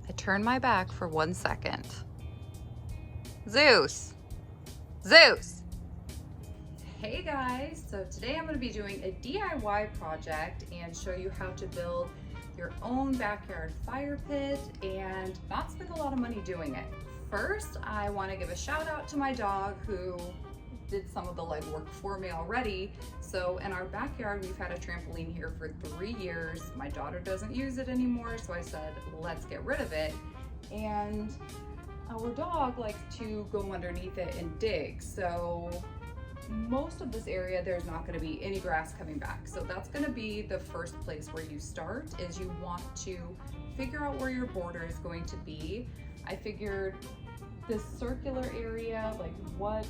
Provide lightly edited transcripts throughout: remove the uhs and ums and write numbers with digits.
I turned my back for 1 second. Zeus! Zeus! Hey guys, so today I'm going to be doing a DIY project and show you how to build your own backyard fire pit and not spend a lot of money doing it. First, I want to give a shout out to my dog who did some of the legwork for me already. So in our backyard, we've had a trampoline here for 3 years. My daughter doesn't use it anymore, so I said, let's get rid of it. And our dog likes to go underneath it and dig. So most of this area, there's not going to be any grass coming back. So that's going to be the first place where you start, is you want to figure out where your border is going to be. I figured this circular area, like what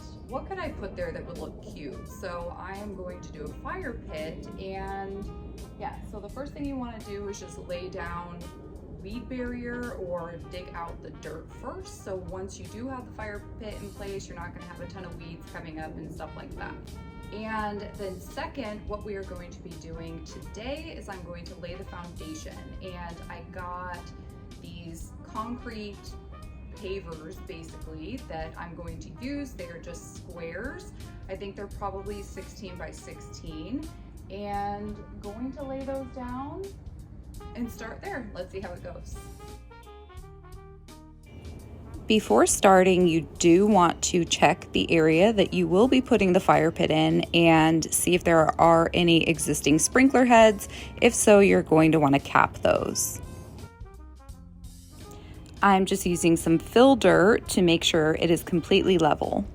could I put there that would look cute? So I am going to do a fire pit, and yeah, so the first thing you want to do is just lay down weed barrier or dig out the dirt first. So once you do have the fire pit in place, you're not going to have a ton of weeds coming up and stuff like that. And then second, what we are going to be doing today is I'm going to lay the foundation, and I got these concrete pavers basically that I'm going to use. They are just squares. I think they're probably 16 by 16, and going to lay those down and start there. Let's see how it goes. Before starting, you do want to check the area that you will be putting the fire pit in and see if there are any existing sprinkler heads. If so, you're going to want to cap those. I'm just using some fill dirt to make sure it is completely level.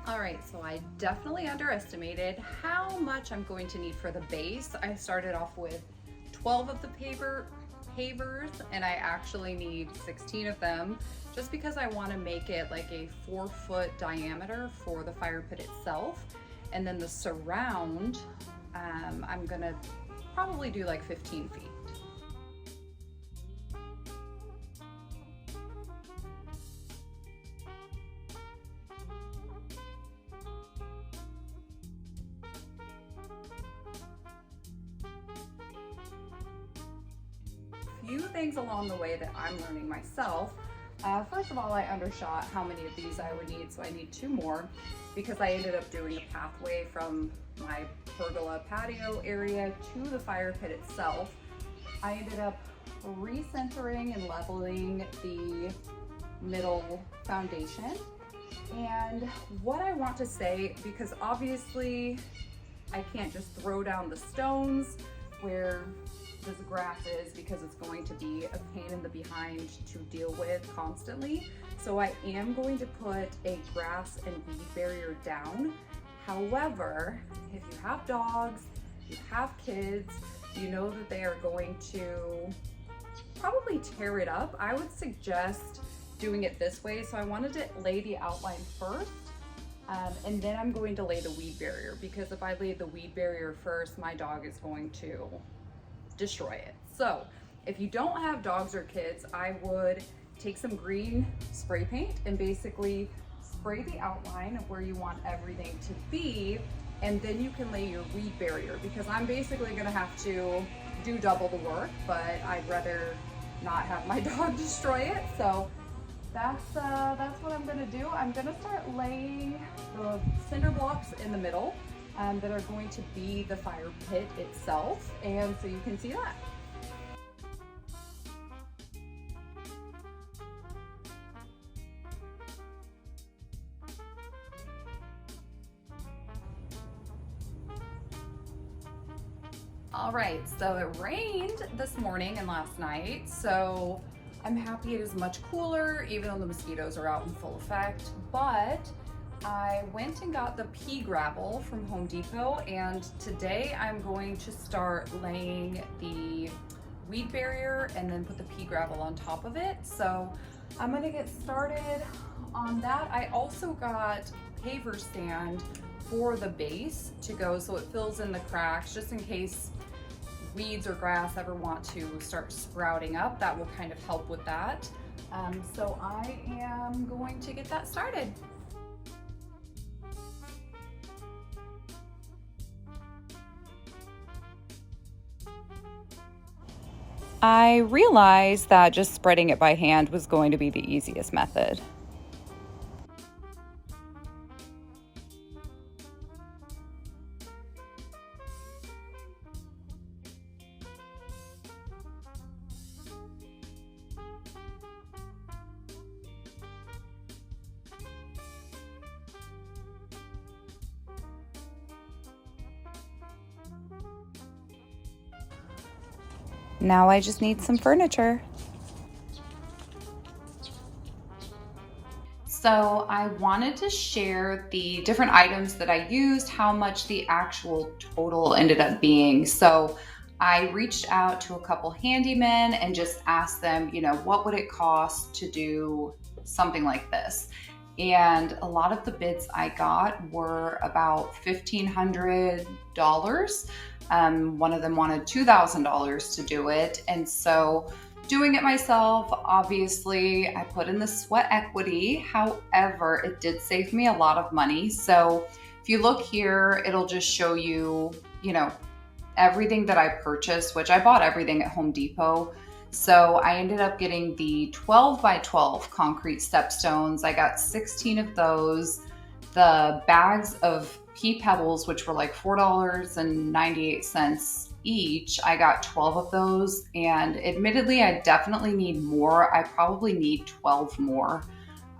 All right, so I definitely underestimated how much I'm going to need for the base. I started off with 12 of the pavers, and I actually need 16 of them, just because I want to make it like a 4-foot diameter for the fire pit itself. And then the surround, I'm gonna probably do like 15 feet. Few things along the way that I'm learning myself. First of all, I undershot how many of these I would need, so I need 2 more, because I ended up doing a pathway from my pergola patio area to the fire pit itself. I ended up recentering and leveling the middle foundation. And what I want to say, because obviously I can't just throw down the stones where this grass is, because it's going to be a pain in the behind to deal with constantly. So I am going to put a grass and weed barrier down. However, if you have dogs, you have kids, you know that they are going to probably tear it up. I would suggest doing it this way. So I wanted to lay the outline first, and then I'm going to lay the weed barrier, because if I lay the weed barrier first, my dog is going to destroy it. So if you don't have dogs or kids, I would take some green spray paint and basically spray the outline of where you want everything to be, and then you can lay your weed barrier, because I'm basically gonna have to do double the work, but I'd rather not have my dog destroy it. So that's what I'm gonna do. I'm gonna start laying the cinder blocks in the middle that are going to be the fire pit itself, and so you can see that. All right, so it rained this morning and last night, so I'm happy it is much cooler, even though the mosquitoes are out in full effect. But I went and got the pea gravel from Home Depot, and today I'm going to start laying the weed barrier and then put the pea gravel on top of it. So I'm gonna get started on that. I also got paver stand for the base to go so it fills in the cracks, just in case weeds or grass ever want to start sprouting up. That will kind of help with that. So I am going to get that started. I realized that just spreading it by hand was going to be the easiest method. Now I just need some furniture. So I wanted to share the different items that I used, how much the actual total ended up being. So I reached out to a couple handymen and just asked them, what would it cost to do something like this? And a lot of the bids I got were about $1,500. One of them wanted $2,000 to do it. And so doing it myself, obviously, I put in the sweat equity. However, it did save me a lot of money. So if you look here, it'll just show you, everything that I purchased, which I bought everything at Home Depot. So I ended up getting the 12 by 12 concrete stepstones. I got 16 of those. The bags of pea pebbles, which were like $4.98 each, I got 12 of those. And admittedly, I definitely need more. I probably need 12 more,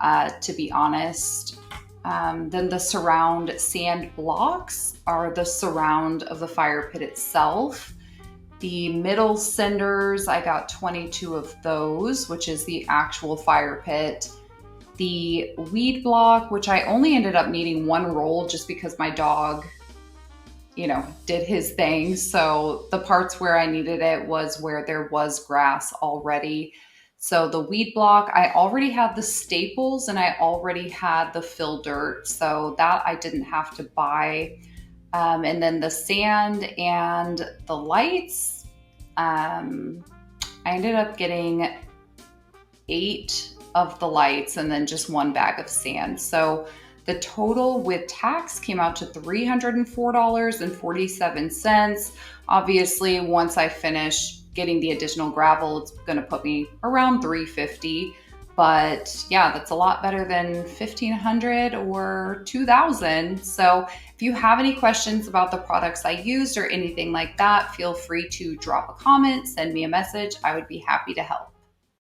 to be honest. Then the surround sand blocks are the surround of the fire pit itself. The middle cinders, I got 22 of those, which is the actual fire pit. The weed block, which I only ended up needing one roll just because my dog, did his thing. So the parts where I needed it was where there was grass already. So the weed block, I already had the staples and I already had the fill dirt. So that I didn't have to buy. And then the sand and the lights, I ended up getting 8 of the lights and then just one bag of sand. So the total with tax came out to $304.47. Obviously, once I finish getting the additional gravel, it's going to put me around $350. But yeah, that's a lot better than $1,500 or $2,000. So if you have any questions about the products I used or anything like that, feel free to drop a comment, send me a message. I would be happy to help.